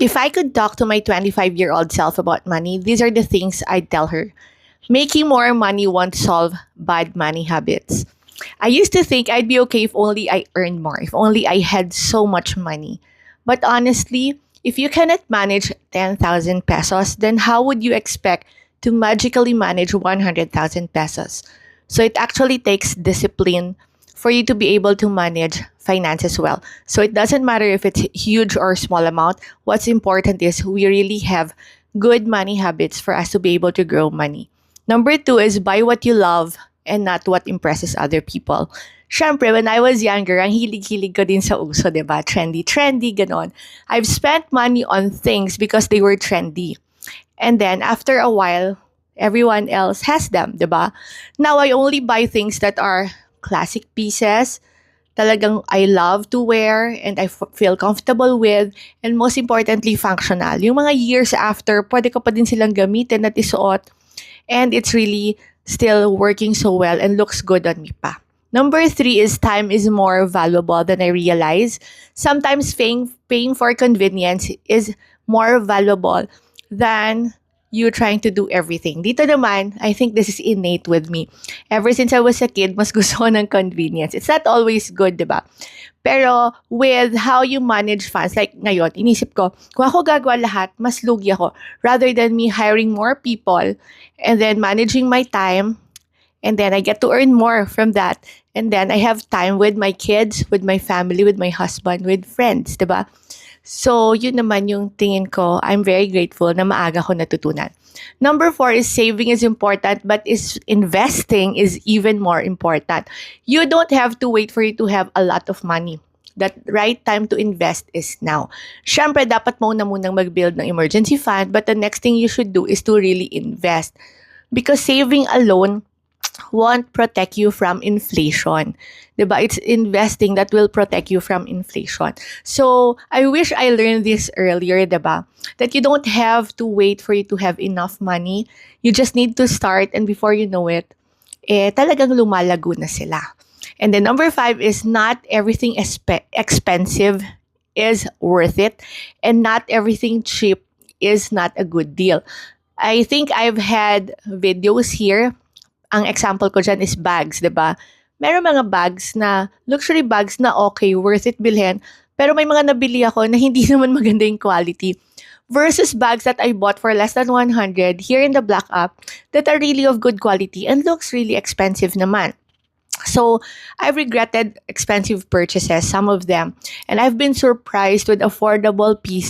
If I could talk to my 25-year-old self about money, these are the things I'd tell her. Making more money won't solve bad money habits. I used to think I'd be okay if only I earned more, if only I had so much money. But honestly, if you cannot manage 10,000 pesos, then how would you expect to magically manage 100,000 pesos? So it actually takes discipline for you to be able to manage finances well. So it doesn't matter if it's huge or small amount. What's important is we really have good money habits for us to be able to grow money. Number two is buy what you love and not what impresses other people. Siyempre, when I was younger, ang hilig-hilig ko din sa uso, diba? Trendy, ganon. I've spent money on things because they were trendy. And then, after a while, everyone else has them, diba? Now, I only buy things that are classic pieces, talagang I love to wear and I feel comfortable with, and most importantly, functional. Yung mga years after, pwede ko pa din silang gamitin at isuot, and it's really still working so well and looks good on me pa. Number three is time is more valuable than I realize. Sometimes paying for convenience is more valuable than you trying to do everything. Dito naman, I think this is innate with me. Ever since I was a kid, mas gusto ko ng convenience. It's not always good, diba? Pero with how you manage funds, like ngayon, inisip ko, kung ako gagawa lahat, mas lugi ako. Rather than me hiring more people and then managing my time, and then I get to earn more from that. And then I have time with my kids, with my family, with my husband, with friends, diba? So, yun naman yung tingin ko. I'm very grateful na maaga ko natutunan. Number four is saving is important, but investing is even more important. You don't have to wait for you to have a lot of money. That right time to invest is now. Siyempre, dapat mo na munang mag-build ng emergency fund, but the next thing you should do is to really invest. Because saving alone won't protect you from inflation. Diba? It's investing that will protect you from inflation. So, I wish I learned this earlier, diba? That you don't have to wait for you to have enough money. You just need to start, and before you know it, talagang lumalago na sila. And then number five is not everything expensive is worth it, and not everything cheap is not a good deal. I think I've had videos here. Ang example ko dyan is bags, diba? Meron mga bags na, luxury bags na okay, worth it bilhin. Pero may mga nabili ako na hindi naman maganda yung quality. Versus bags that I bought for less than 100 here in the Black App that are really of good quality and looks really expensive naman. So, I've regretted expensive purchases, some of them. And I've been surprised with affordable pieces